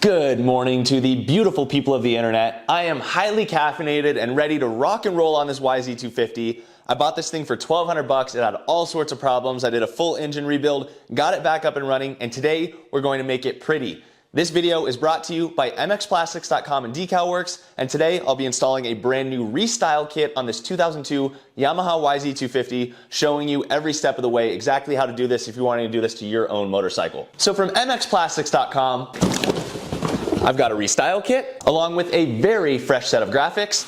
Good morning to the beautiful people of the internet. I am highly caffeinated and ready to rock and roll on this YZ250. I bought this thing for 1,200 bucks. It had all sorts of problems. I did a full engine rebuild, got it back up and running, and today we're going to make it pretty. This video is brought to you by mxplastics.com and DecalWorks, and today I'll be installing a brand new restyle kit on this 2002 Yamaha YZ250, showing you every step of the way exactly how to do this if you're wanting to do this to your own motorcycle. So from mxplastics.com, I've got a restyle kit along with a very fresh set of graphics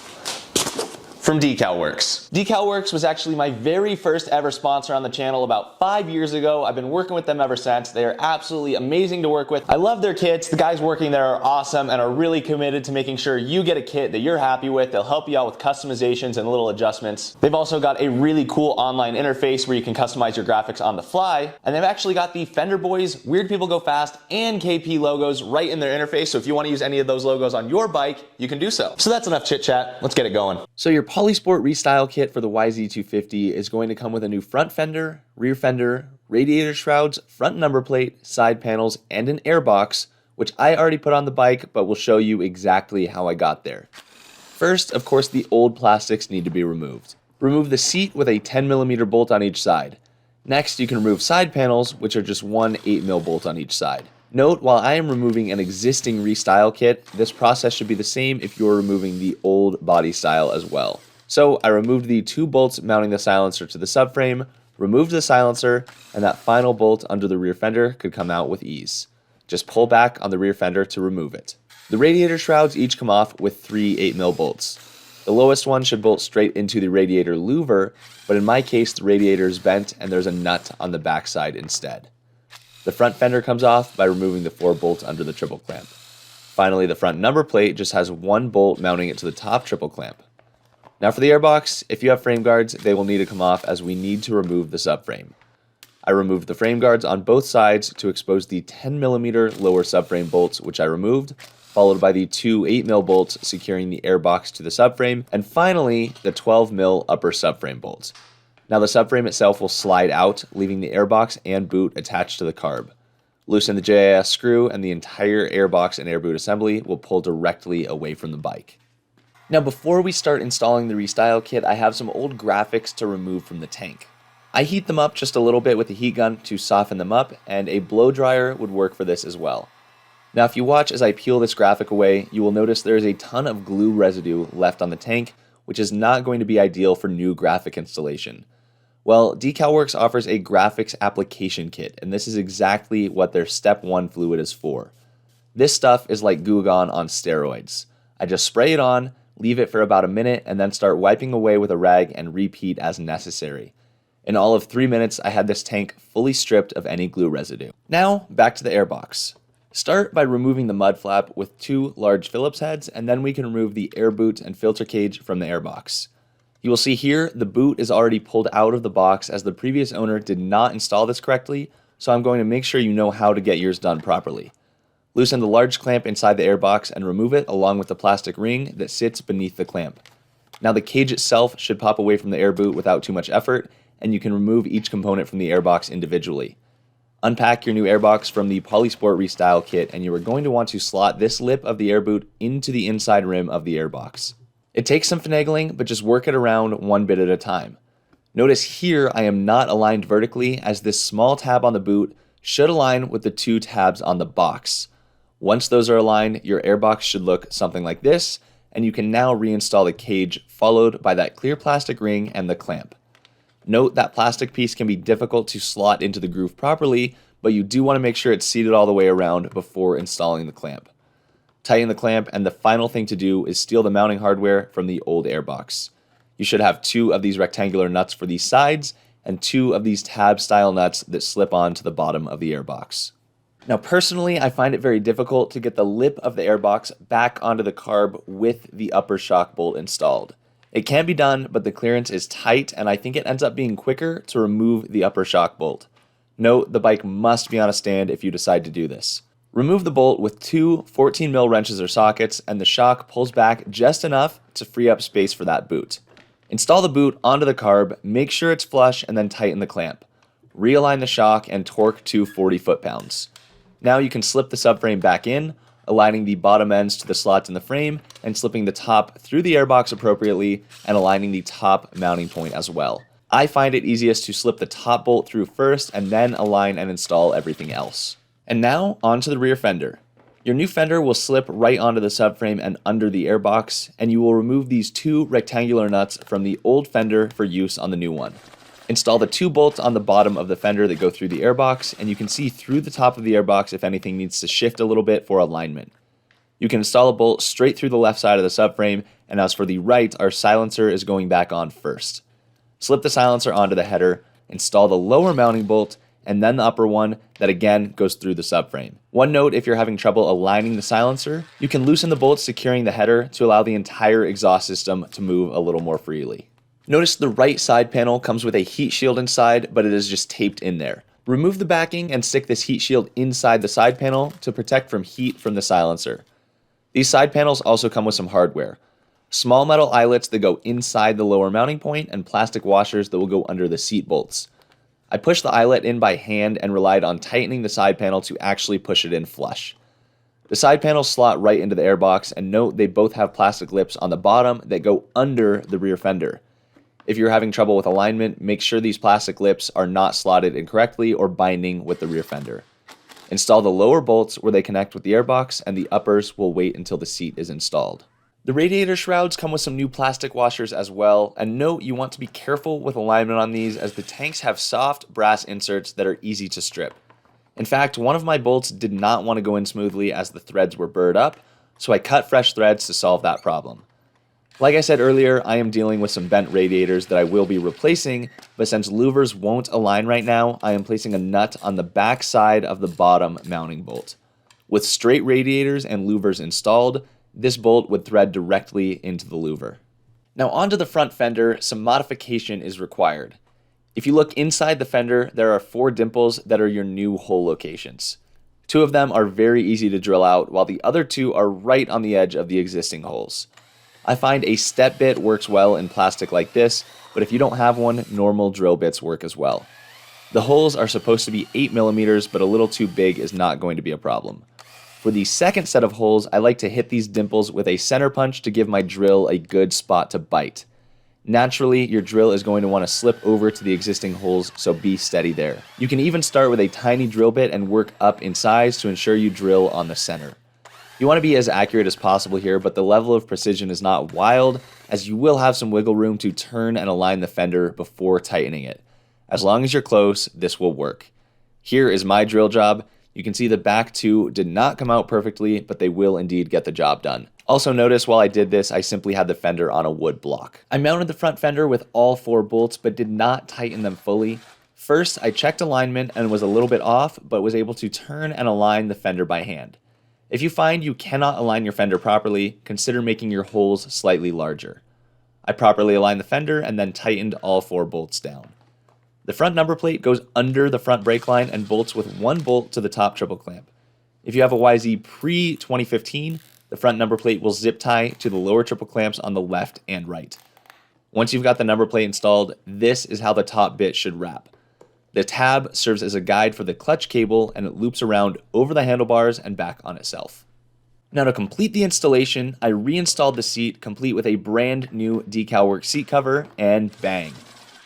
from DecalWorks. DecalWorks was actually my very first ever sponsor on the channel about 5 years ago. I've been working with them ever since. They are absolutely amazing to work with. I love their kits. The guys working there are awesome and are really committed to making sure you get a kit that you're happy with. They'll help you out with customizations and little adjustments. They've also got a really cool online interface where you can customize your graphics on the fly. And they've actually got the Fender Boys, Weird People Go Fast, and KP logos right in their interface. So if you want to use any of those logos on your bike, you can do so. So that's enough chit chat. Let's get it going. So your Polysport restyle kit for the YZ250 is going to come with a new front fender, rear fender, radiator shrouds, front number plate, side panels, and an airbox, which I already put on the bike, but will show you exactly how I got there. First, of course, the old plastics need to be removed. Remove the seat with a 10mm bolt on each side. Next, you can remove side panels, which are just one 8mm bolt on each side. Note, while I am removing an existing restyle kit, this process should be the same if you're removing the old body style as well. So I removed the 2 bolts mounting the silencer to the subframe, removed the silencer, and that final bolt under the rear fender could come out with ease. Just pull back on the rear fender to remove it. The radiator shrouds each come off with 3 8mm bolts. The lowest one should bolt straight into the radiator louver, but in my case the radiator is bent and there's a nut on the backside instead. The front fender comes off by removing the 4 bolts under the triple clamp. Finally, the front number plate just has 1 bolt mounting it to the top triple clamp. Now for the airbox, if you have frame guards, they will need to come off as we need to remove the subframe. I removed the frame guards on both sides to expose the 10mm lower subframe bolts, which I removed, followed by the 2 8mm bolts securing the airbox to the subframe, and finally the 12mm upper subframe bolts. Now the subframe itself will slide out, leaving the airbox and boot attached to the carb. Loosen the JIS screw and the entire airbox and air boot assembly will pull directly away from the bike. Now before we start installing the restyle kit, I have some old graphics to remove from the tank. I heat them up just a little bit with a heat gun to soften them up, and a blow dryer would work for this as well. Now if you watch as I peel this graphic away, you will notice there is a ton of glue residue left on the tank, which is not going to be ideal for new graphic installation. Well, DecalWorks offers a graphics application kit, and this is exactly what their Step 1 fluid is for. This stuff is like Goo Gone on steroids. I just spray it on, leave it for about a minute, and then start wiping away with a rag and repeat as necessary. In all of 3 minutes, I had this tank fully stripped of any glue residue. Now, back to the airbox. Start by removing the mud flap with 2 large Phillips heads, and then we can remove the air boot and filter cage from the airbox. You will see here the boot is already pulled out of the box as the previous owner did not install this correctly, so I'm going to make sure you know how to get yours done properly. Loosen the large clamp inside the airbox and remove it along with the plastic ring that sits beneath the clamp. Now the cage itself should pop away from the air boot without too much effort, and you can remove each component from the airbox individually. Unpack your new airbox from the Polysport restyle kit, and you are going to want to slot this lip of the air boot into the inside rim of the airbox. It takes some finagling, but just work it around one bit at a time. Notice here I am not aligned vertically, as this small tab on the boot should align with the 2 tabs on the box. Once those are aligned, your airbox should look something like this, and you can now reinstall the cage, followed by that clear plastic ring and the clamp. Note that plastic piece can be difficult to slot into the groove properly, but you do want to make sure it's seated all the way around before installing the clamp. Tighten the clamp, and the final thing to do is steal the mounting hardware from the old airbox. You should have 2 of these rectangular nuts for these sides, and 2 of these tab style nuts that slip on to the bottom of the airbox. Now personally, I find it very difficult to get the lip of the airbox back onto the carb with the upper shock bolt installed. It can be done, but the clearance is tight, and I think it ends up being quicker to remove the upper shock bolt. Note, the bike must be on a stand if you decide to do this. Remove the bolt with 2 14mm wrenches or sockets, and the shock pulls back just enough to free up space for that boot. Install the boot onto the carb, make sure it's flush, and then tighten the clamp. Realign the shock and torque to 40 foot-pounds. Now you can slip the subframe back in, aligning the bottom ends to the slots in the frame, and slipping the top through the airbox appropriately, and aligning the top mounting point as well. I find it easiest to slip the top bolt through first and then align and install everything else. And now, onto the rear fender. Your new fender will slip right onto the subframe and under the airbox, and you will remove these two rectangular nuts from the old fender for use on the new one. Install the two bolts on the bottom of the fender that go through the airbox, and you can see through the top of the airbox if anything needs to shift a little bit for alignment. You can install a bolt straight through the left side of the subframe, and as for the right, our silencer is going back on first. Slip the silencer onto the header, install the lower mounting bolt, and then the upper one that again goes through the subframe. One note, if you're having trouble aligning the silencer, you can loosen the bolts securing the header to allow the entire exhaust system to move a little more freely. Notice the right side panel comes with a heat shield inside, but it is just taped in there. Remove the backing and stick this heat shield inside the side panel to protect from heat from the silencer. These side panels also come with some hardware. Small metal eyelets that go inside the lower mounting point and plastic washers that will go under the seat bolts. I pushed the eyelet in by hand and relied on tightening the side panel to actually push it in flush. The side panels slot right into the airbox, and note they both have plastic lips on the bottom that go under the rear fender. If you're having trouble with alignment, make sure these plastic lips are not slotted incorrectly or binding with the rear fender. Install the lower bolts where they connect with the airbox, and the uppers will wait until the seat is installed. The radiator shrouds come with some new plastic washers as well, and note you want to be careful with alignment on these as the tanks have soft brass inserts that are easy to strip. In fact, one of my bolts did not want to go in smoothly as the threads were burred up, so I cut fresh threads to solve that problem. Like I said earlier, I am dealing with some bent radiators that I will be replacing, but since louvers won't align right now, I am placing a nut on the back side of the bottom mounting bolt. With straight radiators and louvers installed, this bolt would thread directly into the louver. Now onto the front fender, some modification is required. If you look inside the fender, there are 4 dimples that are your new hole locations. 2 of them are very easy to drill out, while the other 2 are right on the edge of the existing holes. I find a step bit works well in plastic like this, but if you don't have one, normal drill bits work as well. The holes are supposed to be 8mm, but a little too big is not going to be a problem. For the second set of holes, I like to hit these dimples with a center punch to give my drill a good spot to bite. Naturally, your drill is going to want to slip over to the existing holes, so be steady there. You can even start with a tiny drill bit and work up in size to ensure you drill on the center. You want to be as accurate as possible here, but the level of precision is not wild, as you will have some wiggle room to turn and align the fender before tightening it. As long as you're close, this will work. Here is my drill job. You can see the back 2 did not come out perfectly, but they will indeed get the job done. Also notice while I did this, I simply had the fender on a wood block. I mounted the front fender with all 4 bolts, but did not tighten them fully. First, I checked alignment and was a little bit off, but was able to turn and align the fender by hand. If you find you cannot align your fender properly, consider making your holes slightly larger. I properly aligned the fender and then tightened all 4 bolts down. The front number plate goes under the front brake line and bolts with 1 bolt to the top triple clamp. If you have a YZ pre-2015, the front number plate will zip tie to the lower triple clamps on the left and right. Once you've got the number plate installed, this is how the top bit should wrap. The tab serves as a guide for the clutch cable, and it loops around over the handlebars and back on itself. Now to complete the installation, I reinstalled the seat complete with a brand new Decalworks seat cover, and bang!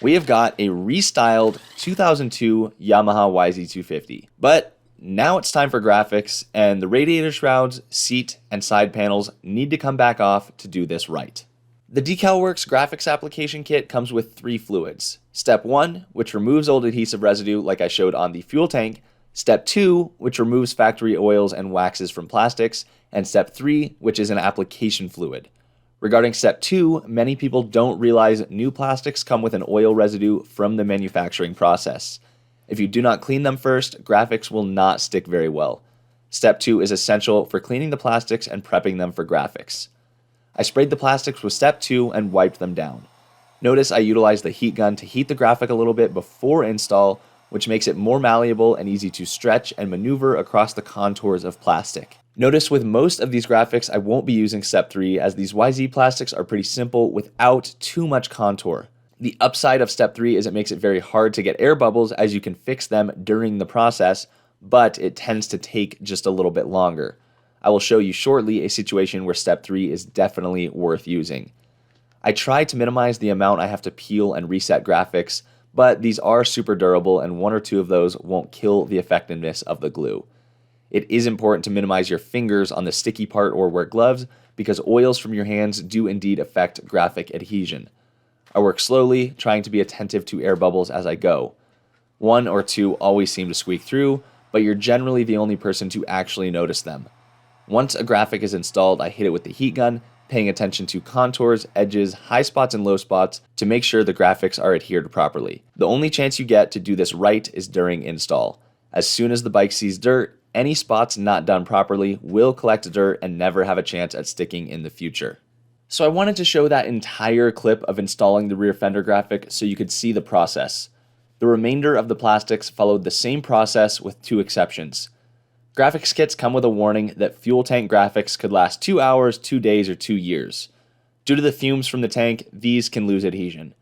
We have got a restyled 2002 Yamaha YZ250. But now it's time for graphics, and the radiator shrouds, seat, and side panels need to come back off to do this right. The Decalworks graphics application kit comes with 3 fluids. Step 1, which removes old adhesive residue like I showed on the fuel tank. Step 2, which removes factory oils and waxes from plastics. And Step 3, which is an application fluid. Regarding Step 2, many people don't realize new plastics come with an oil residue from the manufacturing process. If you do not clean them first, graphics will not stick very well. Step 2 is essential for cleaning the plastics and prepping them for graphics. I sprayed the plastics with Step 2 and wiped them down. Notice I utilized the heat gun to heat the graphic a little bit before install, which makes it more malleable and easy to stretch and maneuver across the contours of plastic. Notice with most of these graphics, I won't be using Step 3 as these YZ plastics are pretty simple without too much contour. The upside of Step 3 is it makes it very hard to get air bubbles as you can fix them during the process, but it tends to take just a little bit longer. I will show you shortly a situation where step 3 is definitely worth using. I try to minimize the amount I have to peel and reset graphics, but these are super durable and 1 or 2 of those won't kill the effectiveness of the glue. It is important to minimize your fingers on the sticky part or wear gloves because oils from your hands do indeed affect graphic adhesion. I work slowly, trying to be attentive to air bubbles as I go. 1 or 2 always seem to squeak through, but you're generally the only person to actually notice them. Once a graphic is installed, I hit it with the heat gun, paying attention to contours, edges, high spots, and low spots to make sure the graphics are adhered properly. The only chance you get to do this right is during install. As soon as the bike sees dirt, any spots not done properly will collect dirt and never have a chance at sticking in the future. So I wanted to show that entire clip of installing the rear fender graphic so you could see the process. The remainder of the plastics followed the same process with 2 exceptions. Graphics kits come with a warning that fuel tank graphics could last 2 hours, 2 days, or 2 years. Due to the fumes from the tank, these can lose adhesion.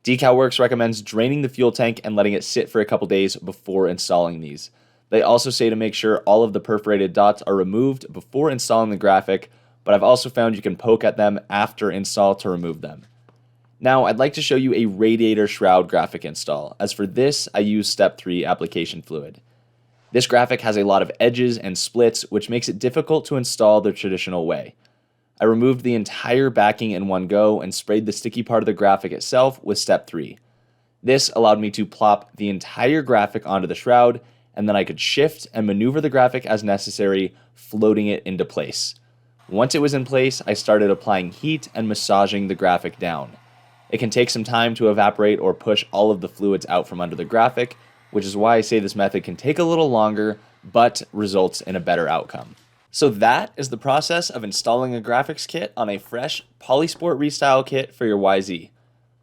DecalWorks recommends draining the fuel tank and letting it sit for a couple days before installing these. They also say to make sure all of the perforated dots are removed before installing the graphic, but I've also found you can poke at them after install to remove them. Now, I'd like to show you a radiator shroud graphic install. As for this, I use step 3 application fluid. This graphic has a lot of edges and splits, which makes it difficult to install the traditional way. I removed the entire backing in one go and sprayed the sticky part of the graphic itself with step 3. This allowed me to plop the entire graphic onto the shroud, and then I could shift and maneuver the graphic as necessary, floating it into place. Once it was in place, I started applying heat and massaging the graphic down. It can take some time to evaporate or push all of the fluids out from under the graphic, which is why I say this method can take a little longer, but results in a better outcome. So that is the process of installing a graphics kit on a fresh Polysport Restyle kit for your YZ.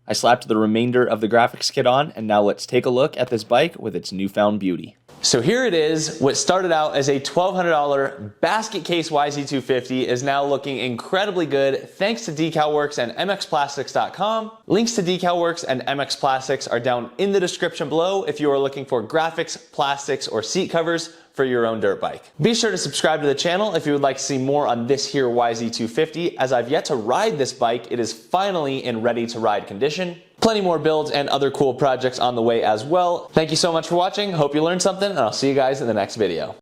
I slapped the remainder of the graphics kit on, and now let's take a look at this bike with its newfound beauty. So here it is. What started out as a $1,200 basket case YZ250 is now looking incredibly good thanks to DecalWorks and mxplastics.com. Links to DecalWorks and MX Plastics are down in the description below if you are looking for graphics, plastics, or seat covers for your own dirt bike. Be sure to subscribe to the channel if you would like to see more on this here YZ250. As I've yet to ride this bike, it is finally in ready to ride condition. Plenty more builds and other cool projects on the way as well. Thank you so much for watching. Hope you learned something, and I'll see you guys in the next video.